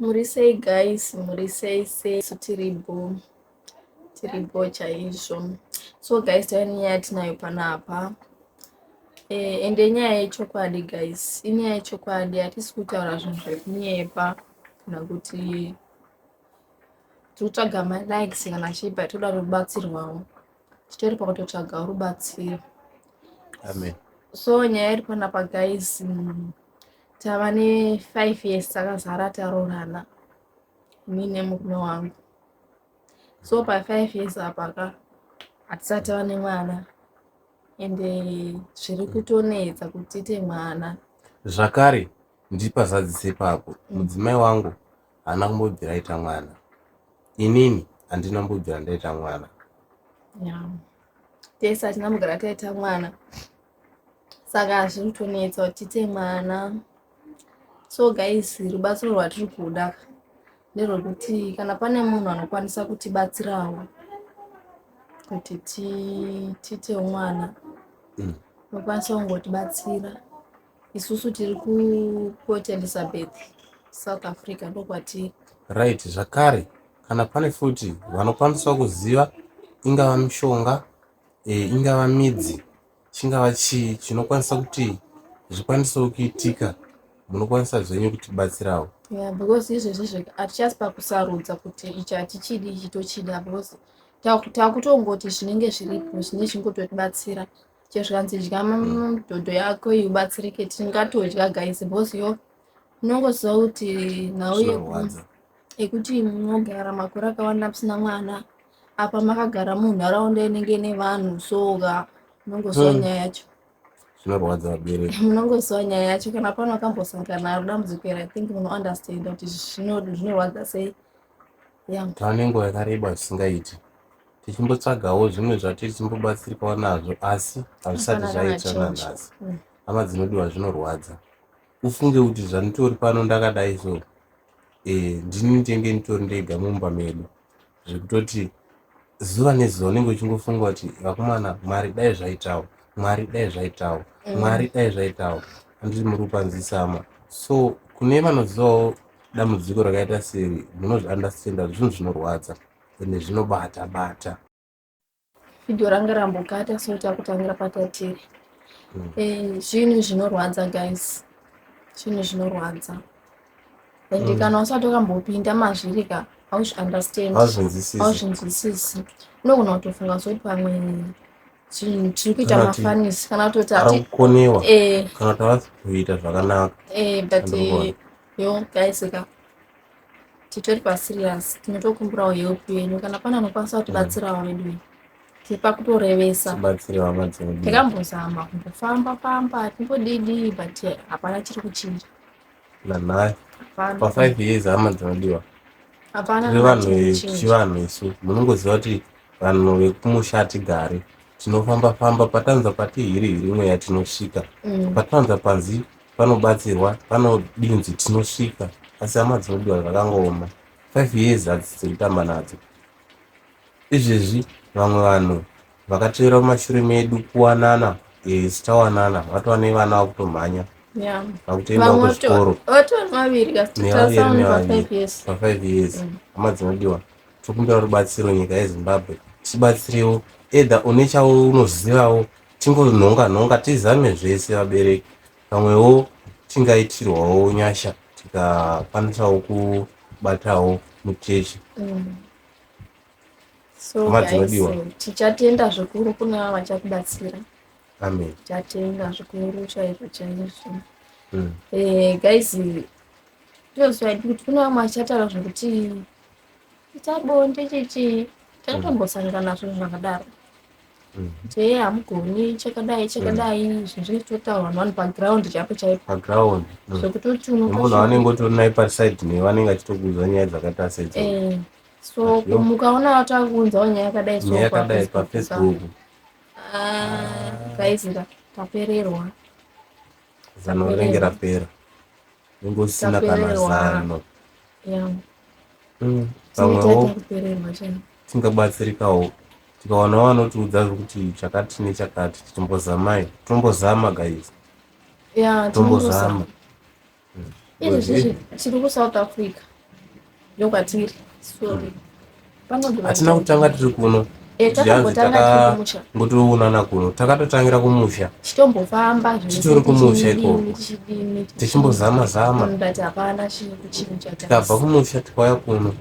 Muri sei guys, muri sei tiribo chaizvo. So guys, tava nenyaya yatinayo panapa ende nyaya yechokwadi guys, inyaya yechokwadi. Hatisi kutaura zvinhu zvekunyepa kana kuti tinotsvaga malikes kana chipa, toda rubatsirwawo, titori pakutotsvaga rubatsiro. Amen. So nyaya iri panapa guys, tava ne5 years takazara taroorana ini nemurume wangu. So pa5 years apa hatisati tava nemwana ende zviri kutonetsa kuti tiite mwana. Zvakare ndipazadzise papo, mudzimai wangu haana kumbobvira aita mwana, inini handina kumbobvira ndaita mwana. Tese hatina kugara taita mwana, saka zviri kutonetsa kuti tiite mwana. So guys, rubatsiro rwatiri kuda nderwekuti kana pane munhu anokwanisa kutibatsirawo kuti tiite mwana, unokwanisa kungotibatsira. Isusu tiri kuPort Elizabeth, South Africa, ndokwatiri. Right. Zvakare kana pane futi vanokwanisa kuziva, ingava mishonga, ingava midzi, chingava chii chinokwanisa kuti zvikwanisewo kuitika, munokwanisa zvenyu kutibatsirawo. Because izvezvi hatichasi pakusarudza kuti ichi hatichidi ichi tochida, because takutongoti zvinenge zviripo zvine chingototibatsira. Chero zvikanzi dya mudhodho yako ubatsirike, tingatodya guys, because yo unongoziva kuti nhau yekuti munogara makore akawanda musina mwana, apa makagara munharaunda inenge nevanhu, soga munongoziva nyaya yacho. Zvinorwadza vabereki. Munongoziva nyaya yacho. Kana pano akambosangana dambudziko iri, I think munounderstand kuti zvinorwadza sei. Tava nenguva yakareba zvisingaiti, tichimbotsvagawo zvimwe zvatiri tichimbobatsirikawo nazvo, asi hazvisati zvaita nanhasi. Hama dzinodiwa, zvinorwadza. Ufunge kuti zvanitori pano ndakadai so, ndini ndenge nitori ndega mumba medu, zvekutoti zuva nezuva unenge uchingofunga kuti vakomana, Mwari dai zvaitawo, Mwari dai zvaitawo, Mwari dai zvaitawo. Handiti muri kupanzisama. So kune vanozivawo dambudziko rakaita seri, munozviandastenda, zvinhu zvinorwadza ende zvinobata. Video ranga rambokata so takutangira patatiri. Zvinhu zvinorwadza guys, zvinhu zvinorwadza. Ende kana usati wakambopinda mazviri hauzviunderstand, hauzvinzwisisi. Unogona kutofunga zoti pamwe zvinhu tiri kuita mafanisi kana kutoti arikukonewa kana kuti havasi kuita zvakanaka. But yo guys, titori paserious, tinotokumbirawo help yenyu. Kana pane anokwanisa kutibatsirawo wedu tipakutorevesa. Takambozama kumbofamba timbodidi, but hapana chiri kuchinja. Nanhai pa5 years hama dzinodiwa, tiri vanhu vechivanhu isu. Munongoziva kuti vanhu vekumusha tigare, tinofamba patanza pati hiri mweya tinosvika, patanza panzi panobatsirwa, panodinzi tinosvika. Asi hama dzinodiwa zvakangooma. 5 years hadzizoitamba nadzo. Izvezvi vamwe vanhu vakatevera mumashure medu kuwanana, sitawanana, vatova nevana vakutomhanya, vakutoenda kuzvikoro pa5 years. Hama dzinodiwa, tokumbira rubatsiro nyika yeZimbabwe, tibatsirewo, either une chaunozivawo, tingonhonga tizame zvese vabereki, pamwewo tingaitirwawo nyasha tikakwanisawo kubatawo muchechi. So guys, tichatenda zvikuru kune vava vachatibatsira. Amen. Tichatenda zvikuru chaizvo. Guys, tozwa kuti kune vamwe vachataura zvekuti tabonde chichi, takatombosangana nazvo zvakadaro. Kuti hamugoni chakadai, zvinhu zvinototaurwa navanhu paground chaipo. Paground. Zvekutoti munhu vanenge utori naye paside nevanenge achitokuudza nyaya dzakaita sedzodzo. So mukaona watakuunzawo nyaya yakadai paFacebook, guys, tapererwa. Zano rinenge rapera, ningosina kana zano. Pamwewo tingabatsirikawo tikaonawo vanotiudza kuti chakati nechakati, tombozama guys. Tombozama. Izvezvi tiri kuSouth Africa, ndokwatiri sorry hatina kutanga tiri kuno takambotanga kumusha ngotoonana kuno takatotangira kumusha chitombofamba titori kumusha ikoko tichimbozama-zama ndati hapana chinhu tikabva kumusha tikauya kuno